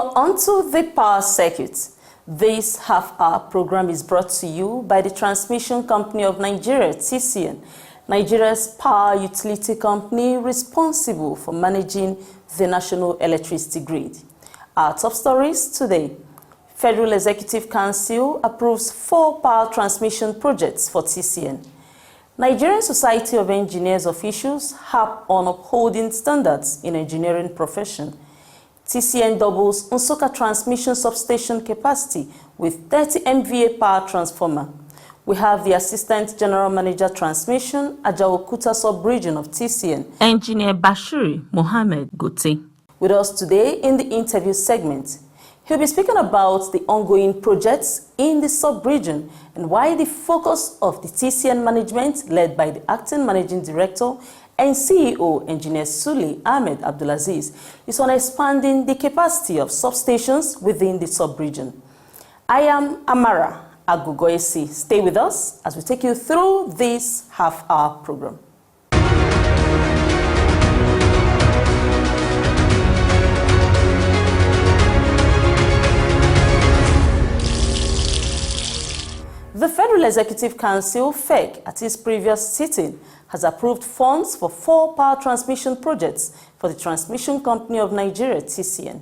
Now onto the power circuit. This half-hour program is brought to you by the Transmission Company of Nigeria, TCN, Nigeria's power utility company responsible for managing the national electricity grid. Our top stories today. Federal Executive Council approves 4 power transmission projects for TCN. Nigerian Society of Engineers officials harp on upholding standards in engineering profession. TCN doubles Sukka transmission substation capacity with 30 MVA power transformer. We have the Assistant General Manager Transmission, Ajaokuta Sub-Region of TCN, Engineer Bashiri Mohammed Gote, with us today in the interview segment. He'll be speaking about the ongoing projects in the sub-region and why the focus of the TCN management, led by the Acting Managing Director and CEO, Engineer Sule Ahmed Abdulaziz, is on expanding the capacity of substations within the sub-region. I am Amara Agugoesi. Stay with us as we take you through this half-hour program. The Federal Executive Council, FEC, at its previous sitting, has approved funds for 4 power transmission projects for the Transmission Company of Nigeria, TCN.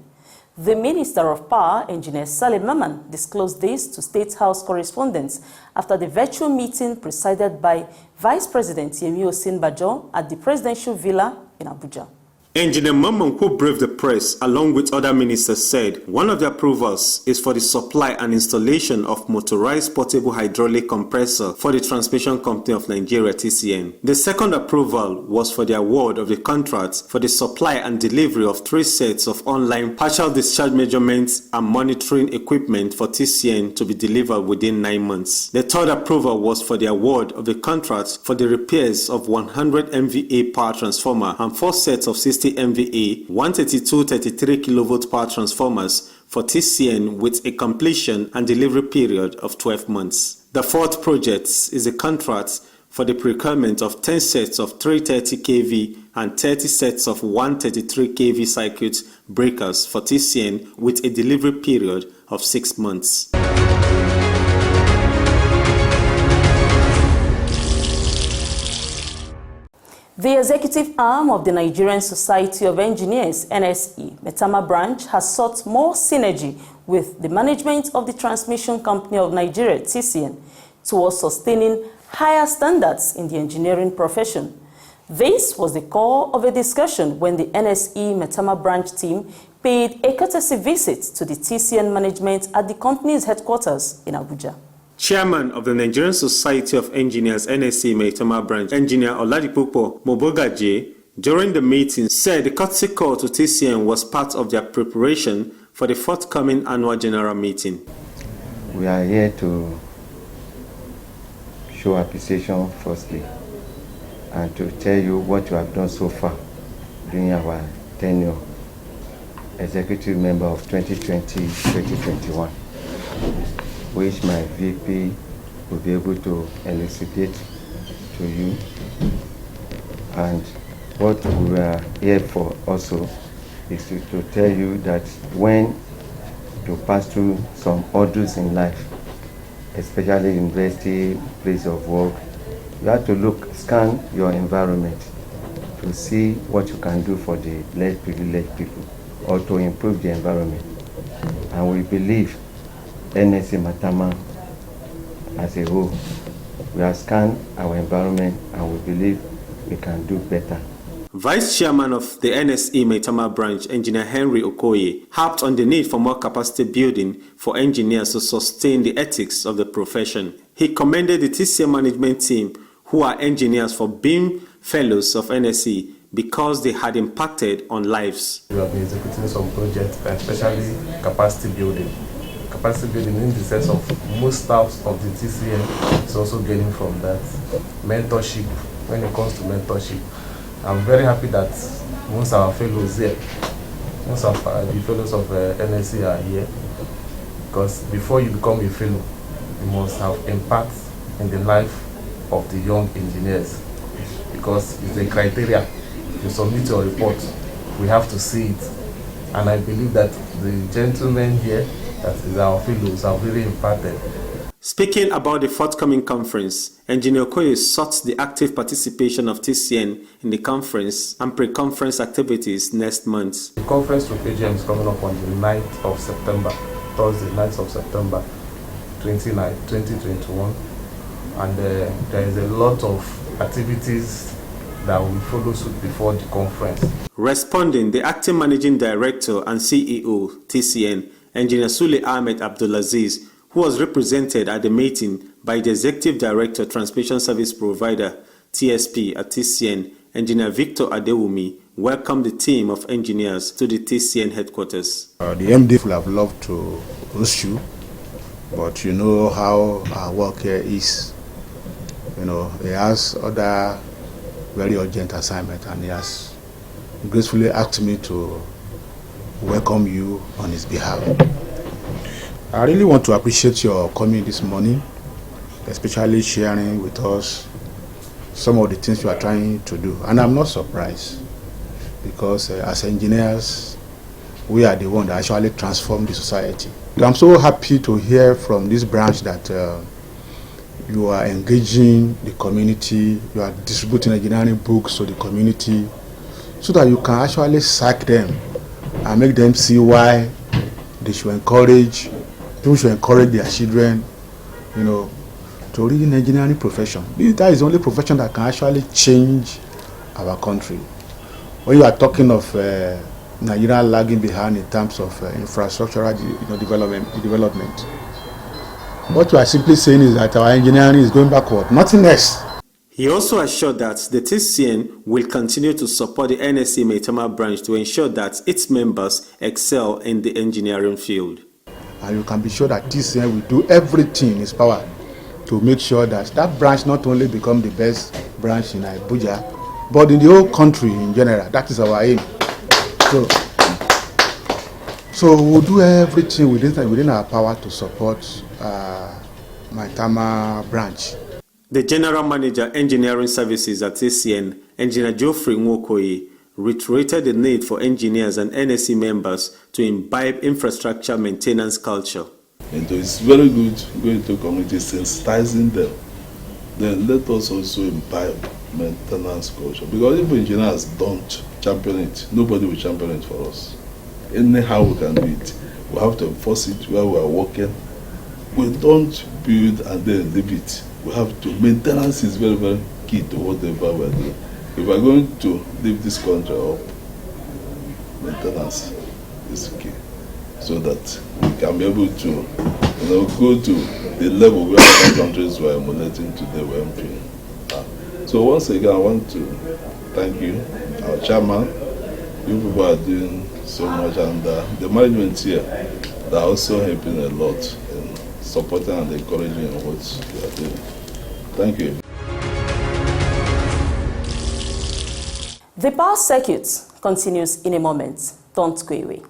The Minister of Power, Engineer Salim Maman, disclosed this to State House correspondents after the virtual meeting presided by Vice President Yemi Osinbajo at the Presidential Villa in Abuja. Engineer Maman, who briefed the press along with other ministers, said one of the approvals is for the supply and installation of motorized portable hydraulic compressor for the Transmission Company of Nigeria, TCN. The second approval was for the award of the contract for the supply and delivery of 3 sets of online partial discharge measurements and monitoring equipment for TCN to be delivered within 9 months. The third approval was for the award of the contract for the repairs of 100 MVA power transformer and 4 sets of 60 MVA 132-33 kV power transformers for TCN with a completion and delivery period of 12 months. The fourth project is a contract for the procurement of 10 sets of 330 kV and 30 sets of 133 kV circuit breakers for TCN with a delivery period of 6 months. The executive arm of the Nigerian Society of Engineers, NSE, Metama branch, has sought more synergy with the management of the Transmission Company of Nigeria, TCN, towards sustaining higher standards in the engineering profession. This was the core of a discussion when the NSE Metama branch team paid a courtesy visit to the TCN management at the company's headquarters in Abuja. Chairman of the Nigerian Society of Engineers, NSE Metama branch, Engineer Oladipupo Mobogaje, during the meeting said the courtesy call to TCN was part of their preparation for the forthcoming annual general meeting. We are here to show appreciation firstly and to tell you what you have done so far during our tenure executive member of 2020-2021. which my VP will be able to elucidate to you. And what we are here for also is to tell you that when you pass through some hurdles in life, especially university, place of work, you have to scan your environment to see what you can do for the less privileged people or to improve the environment. And we believe NSE Metama as a whole, we have scanned our environment and we believe we can do better. Vice Chairman of the NSE Metama branch, Engineer Henry Okoye, harped on the need for more capacity building for engineers to sustain the ethics of the profession. He commended the TCN management team, who are engineers, for being fellows of NSE because they had impacted on lives. We have been executing some projects, especially capacity building. Capacity building in the sense of most staffs of the TCN is also getting from that. Mentorship, when it comes to mentorship. I'm very happy that most of our fellows here, most of the fellows of NSE are here, because before you become a fellow, you must have impact in the life of the young engineers, because it's a criteria. You submit your report, we have to see it And I believe that the gentlemen here, that is our fellows, are very imparted. Speaking about the forthcoming conference, Engineer Okoye sought the active participation of TCN in the conference and pre-conference activities next month. The conference with AGM is coming up on the 9th of September, Thursday, 9th of September 2021. And there is a lot of activities that will follow suit before the conference. Responding, the acting managing director and CEO, TCN, Engineer Sule Ahmed Abdulaziz, who was represented at the meeting by the Executive Director, Transmission Service Provider, TSP at TCN, Engineer Victor Adewumi, welcomed the team of engineers to the TCN headquarters. The MD would have loved to host you, but you know how our work here is. You know, he has other very urgent assignment, and he has gracefully asked me to welcome you on his behalf. I really want to appreciate your coming this morning, especially sharing with us some of the things you are trying to do. And I'm not surprised, because as engineers, we are the ones that actually transform the society. I'm so happy to hear from this branch that you are engaging the community, you are distributing engineering books to the community, so that you can actually sack them and make them see why they should encourage, people should encourage their children, you know, to read in engineering profession. That is the only profession that can actually change our country. When you are talking of Nigeria lagging behind in terms of infrastructural development, what you are simply saying is that our engineering is going backward, nothing else. He also assured that the TCN will continue to support the NSE Maitama branch to ensure that its members excel in the engineering field. And you can be sure that TCN will do everything in its power to make sure that that branch not only become the best branch in Abuja, but in the whole country in general. That is our aim. So we'll do everything within our power to support Maitama branch. The General Manager, Engineering Services at TCN, Engineer Geoffrey Nwokoye, reiterated the need for engineers and NSE members to imbibe infrastructure maintenance culture. And it's very good going to communities, sensitizing them. Then let us also imbibe maintenance culture. Because if engineers don't champion it, nobody will champion it for us. Anyhow we can do it. We have to enforce it where we are working. We don't build and then leave it. We have to, maintenance is very, very key to whatever we are doing. If we are going to leave this country up, maintenance is key, so that we can be able to, go to the level where other countries were emulating today, we're entering. So once again, I want to thank you, our chairman. You people are doing so much, and the management here, they are also helping a lot in supporting and encouraging what you are doing. Thank you. The power circuit continues in a moment. Don't go away.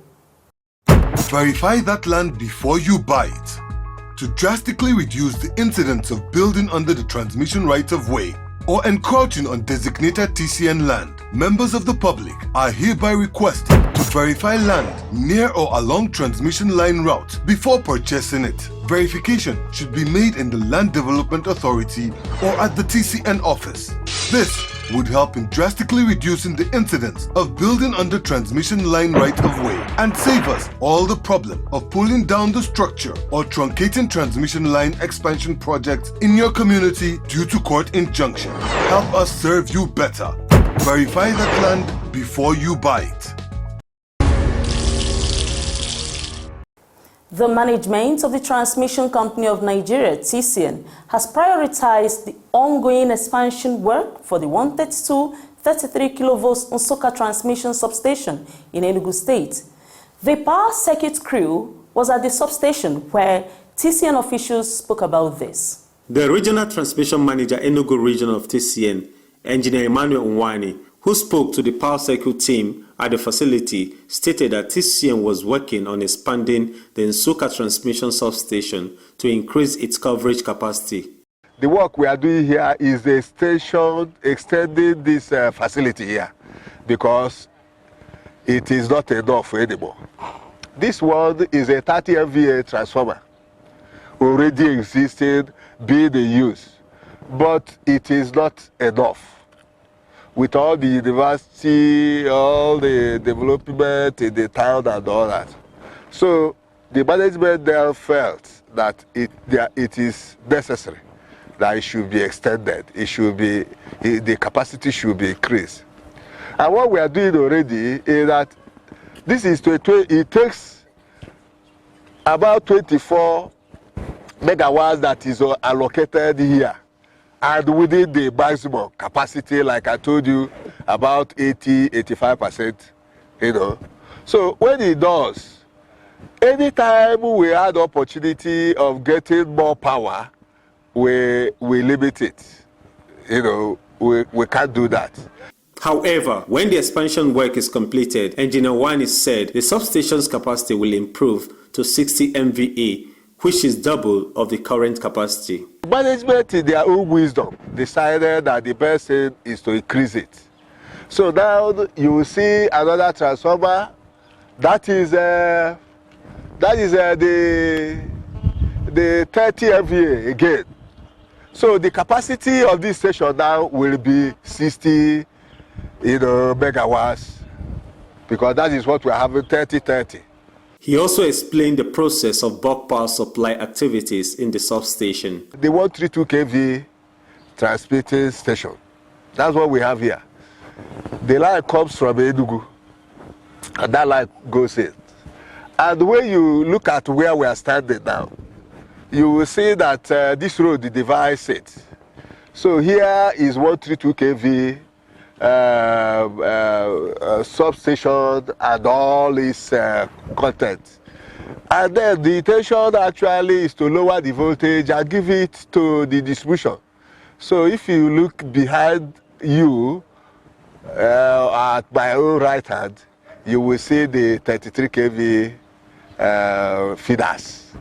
Verify that land before you buy it. To drastically reduce the incidence of building under the transmission right-of-way or encroaching on designated TCN land, members of the public are hereby requested to verify land near or along transmission line route before purchasing it. Verification should be made in the Land Development Authority or at the TCN office. This would help in drastically reducing the incidence of building under transmission line right-of-way and save us all the problem of pulling down the structure or truncating transmission line expansion projects in your community due to court injunction. Help us serve you better. Verify that land before you buy it. The management of the Transmission Company of Nigeria, TCN, has prioritized the ongoing expansion work for the 132/33 kV Sukka transmission substation in Enugu State. The power circuit crew was at the substation where TCN officials spoke about this. The Regional Transmission Manager, Enugu Region of TCN, Engineer Emmanuel Nwani, who spoke to the power circuit team at the facility, stated that TCN was working on expanding the Sukka transmission substation to increase its coverage capacity. The work we are doing here is the station extending this facility here, because it is not enough anymore. This one is a 30 MVA transformer, already existing, being in use, but it is not enough. With all the university, all the development in the town and all that. So the management there felt that it is necessary, that it should be extended, the capacity should be increased. And what we are doing already is that it takes about 24 megawatts that is allocated here. And within the maximum capacity, like I told you, about 85%, So when it does, anytime we had opportunity of getting more power, we limit it. We can't do that. However, when the expansion work is completed, Engineer Wani said the substation's capacity will improve to 60 MVA, which is double of the current capacity. Management, in their own wisdom, decided that the best thing is to increase it. So now you will see another transformer. That is the 30 MVA again. So the capacity of this station now will be 60, megawatts, because that is what we are having, 30-30. He also explained the process of bulk power supply activities in the substation. The 132 kV transmitting station, that's what we have here. The line comes from Enugu, and that line goes in. And when you look at where we are standing now, you will see that this road divides it. So here is 132 kV substation and all its content. And then the intention actually is to lower the voltage and give it to the distribution. So if you look behind you, at my own right hand, you will see the 33 kV feeders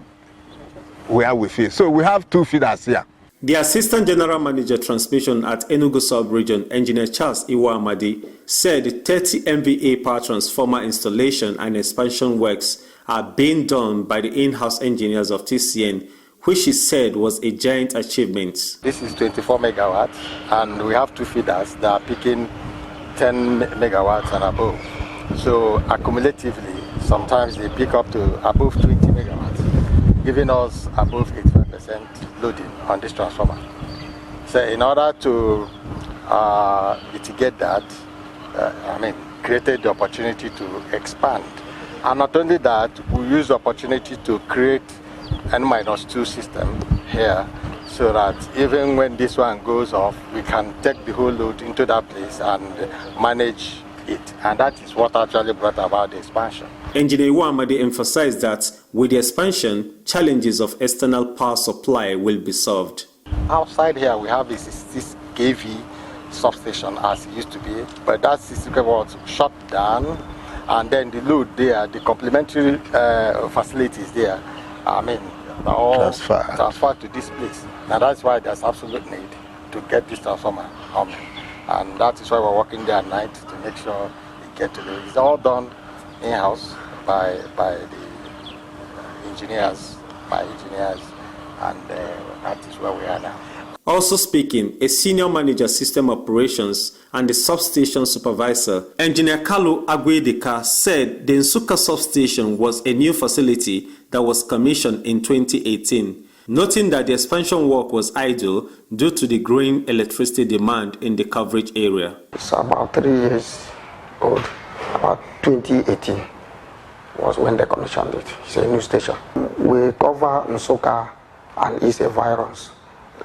where we feed. So we have two feeders here. The Assistant General Manager Transmission at Enugu Sub-Region, Engineer Charles Iwa-Amadi, said the 30 MVA power transformer installation and expansion works are being done by the in-house engineers of TCN, which he said was a giant achievement. This is 24 megawatts, and we have two feeders that are picking 10 megawatts and above. So accumulatively, sometimes they pick up to above 20 megawatts, giving us above 85% loading on this transformer. So in order to mitigate that, created the opportunity to expand. And not only that, we use the opportunity to create N-2 system here, so that even when this one goes off, we can take the whole load into that place and manage it. And that is what actually brought about the expansion. Engineer Iwa-Amadi emphasized that with the expansion, challenges of external power supply will be solved. Outside here, we have a 66 kV substation as it used to be, but that 66 kV was shut down, and then the load there, the complementary facilities there, they're all transferred to this place. Now that's why there's absolute need to get this transformer home. And that is why we're working there at night to make sure it gets to the. It's all done in-house by the engineers, and that is where we are now. Also speaking, a senior manager system operations and the substation supervisor, Engineer Kalu Agwedeka, said the Sukka substation was a new facility that was commissioned in 2018, noting that the expansion work was idle due to the growing electricity demand in the coverage area. It's about 3 years old. About 2018 was when they commissioned it. It's a new station. We cover Sukka and its environs.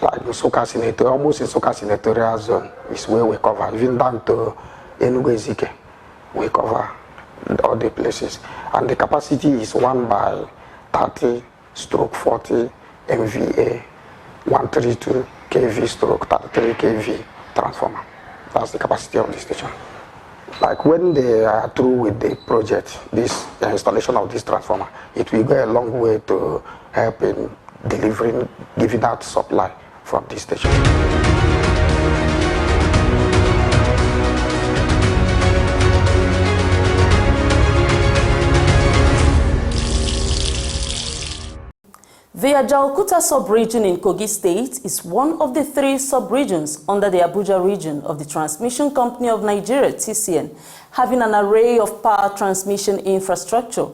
Like Sukka senatorial, almost in Sukka senatorial zone is where we cover. Even down to Enugu Ezike, we cover all the places. And the capacity is 1/30/40 MVA, 132 kV stroke 33 kV transformer. That's the capacity of the station. Like when they are through with the project, this installation of this transformer, it will go a long way to help in delivering, giving out supply from this station. Ajaokuta sub-region in Kogi State is one of the 3 sub-regions under the Abuja region of the Transmission Company of Nigeria, TCN, having an array of power transmission infrastructure.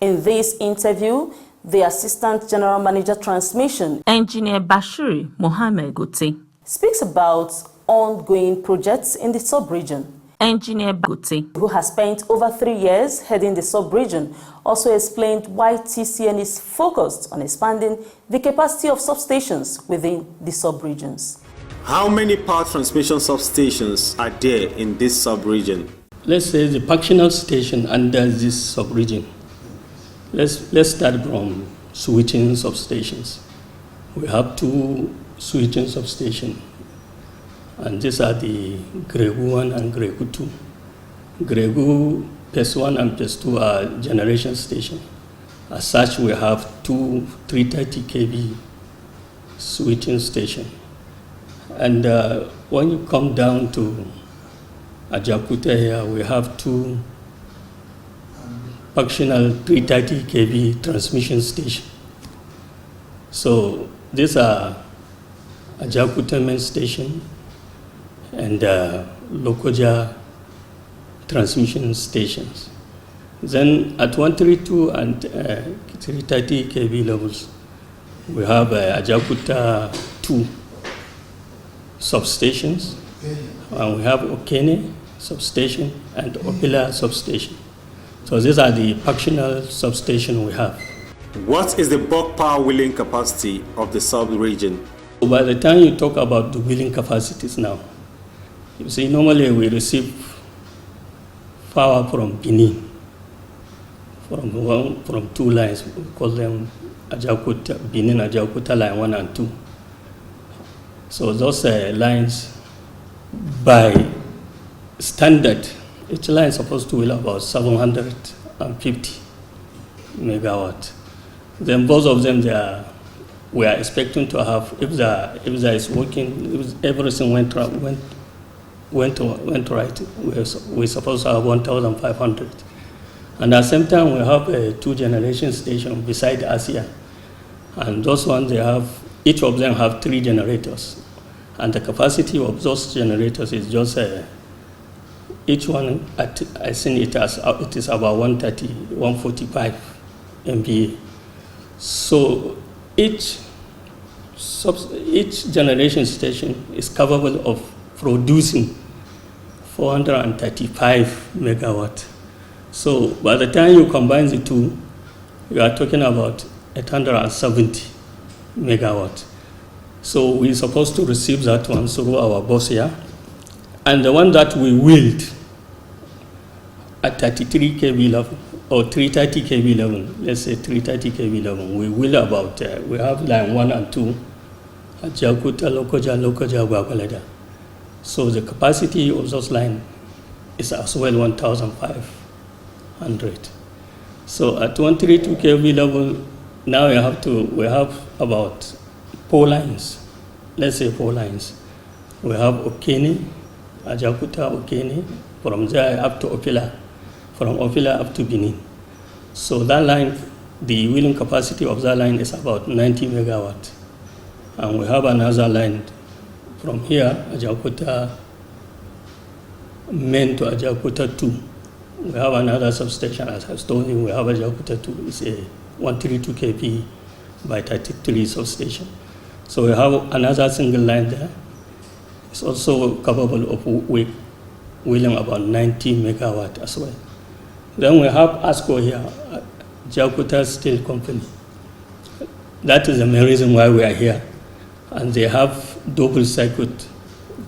In this interview, the Assistant General Manager Transmission, Engineer Bashiri Mohammed Gote, speaks about ongoing projects in the sub-region. Engineer Gote, who has spent over 3 years heading the sub-region, also explained why TCN is focused on expanding the capacity of substations within the sub-regions. How many power transmission substations are there in this sub-region? Let's say the functional station under this sub-region. Let's start from switching substations. We have 2 switching substations, and these are the Gregu 1 and Gregu 2. Gregu Phase 1 and Phase 2 are generation stations. As such, we have 2 330 kV switching stations. And when you come down to Ajaokuta here, we have 2 functional 330 kV transmission stations. So these are Ajaokuta main station and Lokoja transmission stations. Then at 132 and 330 kV levels, we have Ajaokuta 2 substations, and we have Okene substation and Opila substation. So these are the functional substations we have. What is the bulk power wheeling capacity of the sub-region? By the time you talk about the wheeling capacities now, you see, normally we receive power from Benin, from 2 lines. We call them Benin Ajaokuta line 1 and 2. So those lines, by standard, each line is supposed to wheel about 750 megawatt. Then both of them, we are expecting to have, if there is working, if everything went right, we're supposed to have 1,500. And at the same time, we have 2 generation stations beside us here. And those ones, each of them have 3 generators. And the capacity of those generators is just, each one, I think it is about 145 MVA. So each generation station is capable of producing 435 megawatt. So by the time you combine the 2, you are talking about 870 megawatt. So we're supposed to receive that one through our boss here. And the one that we wheeled at 33 kV level, or 330 kV level, let's say 330 kV level, we wheel about, we have line 1 and 2, Ajaokuta, Lokoja, Gwagwalada. So the capacity of those lines is as well 1,500. So at 132 kV level, now we have about 4 lines. Let's say 4 lines. We have Okene, Ajaokuta, Okene, from there up to Opila, from Opila up to Benin. So that line, the wheeling capacity of that line is about 90 megawatt. And we have another line from here, Ajaokuta main to Ajaokuta 2. We have another substation, as I told you, we have Ajaokuta 2. It's a 132 kV by 33 substation. So we have another single line there. It's also capable of wheeling about 90 megawatt as well. Then we have ASCO here, Ajaokuta Steel Company. That is the main reason why we are here. And they have double circuit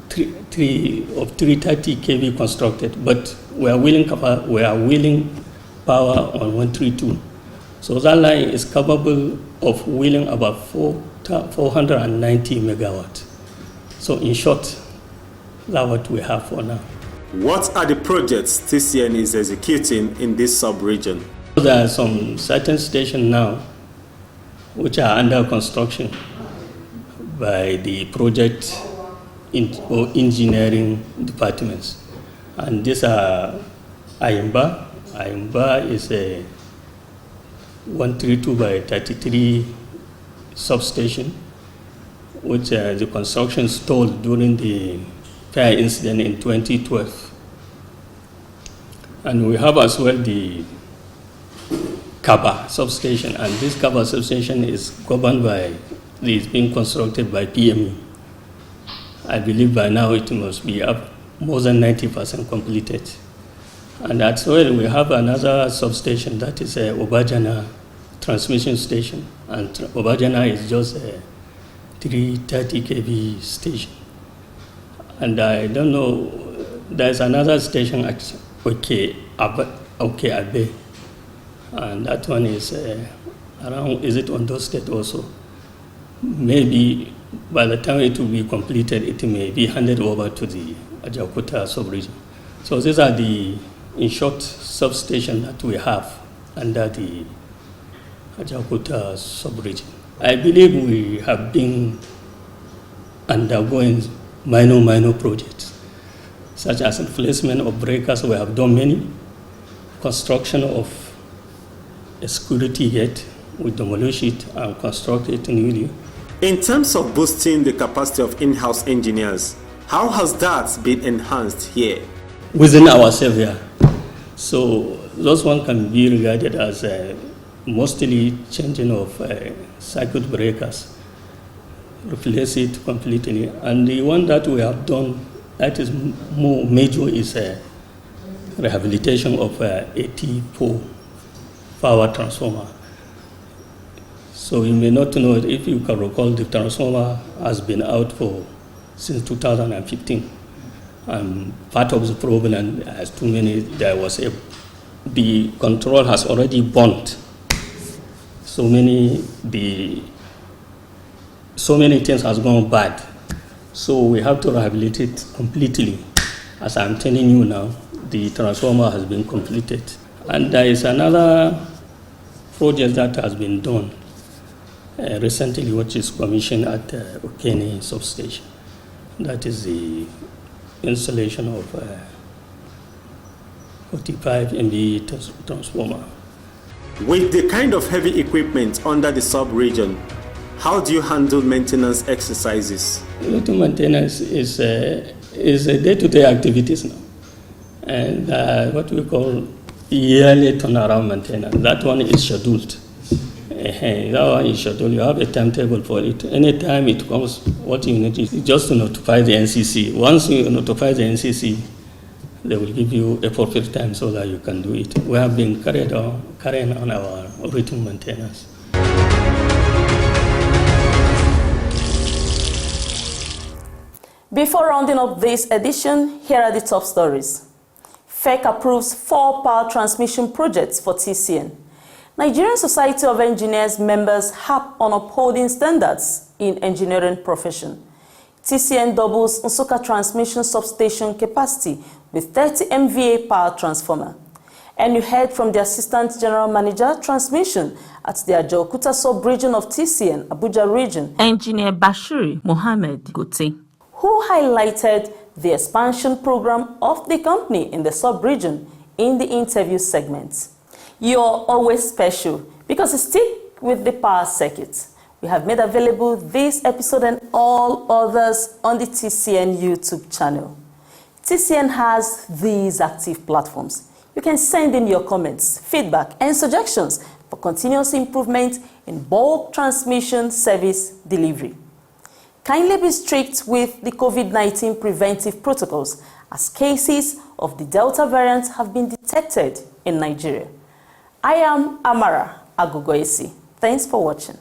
330 kV constructed, but we are wheeling power on 132. So that line is capable of wheeling about 490 megawatt. So in short, that's what we have for now. What are the projects TCN is executing in this sub-region? There are some certain stations now which are under construction by the project or engineering departments. And these are Ayimba. Ayimba is a 132 by 33 substation, which the construction stalled during the fire incident in 2012. And we have as well the Kaba substation, and this Kaba substation is governed by, it's being constructed by PME. I believe by now it must be up more than 90% completed. And as well, we have another substation that is a Obajana transmission station, and Obajana is just a 330 kV station. And I don't know, there's another station at Abe, and that one is around, is it Ondo State also? Maybe by the time it will be completed, it may be handed over to the Ajaokuta sub-region. So these are the, in short, substation that we have under the Ajaokuta sub-region. I believe we have been undergoing minor projects, such as replacement of breakers. We have done many. Construction of a security gate, we demolish it and construct it newly. In terms of boosting the capacity of in-house engineers, how has that been enhanced here? Within ourselves here. So those one can be regarded as mostly changing of circuit breakers, replace it completely. And the one that we have done that is more major is rehabilitation of 84 power transformer. So you may not know it. If you can recall, the transformer has been out since 2015. Part of the problem has too many. The control has already burnt. So many things has gone bad. So we have to rehabilitate completely. As I'm telling you now, the transformer has been completed. And there is another project that has been done recently, which is commissioned at Okene Substation. That is the installation of 45 MVA transformer. With the kind of heavy equipment under the sub-region, how do you handle maintenance exercises? Routine maintenance is a day-to-day activities now. And what we call yearly turnaround maintenance, that one is scheduled. That one is scheduled. You have a timetable for it. Anytime it comes, what you need is just to notify the NCC. Once you notify the NCC, they will give you a appropriate time so that you can do it. We have been carrying on our routine maintenance. Before rounding up this edition, here are the top stories. FEC approves 4 power transmission projects for TCN. Nigerian Society of Engineers members harp on upholding standards in engineering profession. TCN doubles Sukka transmission substation capacity with 30 MVA power transformer. And you heard from the Assistant General Manager Transmission at the Ajaokuta sub-region of TCN, Abuja region, Engineer Bashiri Mohammed Gote, who highlighted the expansion program of the company in the sub-region in the interview segment. You're always special because you stick with the power circuit. We have made available this episode and all others on the TCN YouTube channel. TCN has these active platforms. You can send in your comments, feedback, and suggestions for continuous improvement in bulk transmission service delivery. Kindly be strict with the COVID-19 preventive protocols as cases of the Delta variant have been detected in Nigeria. I am Amara Agogoesi. Thanks for watching.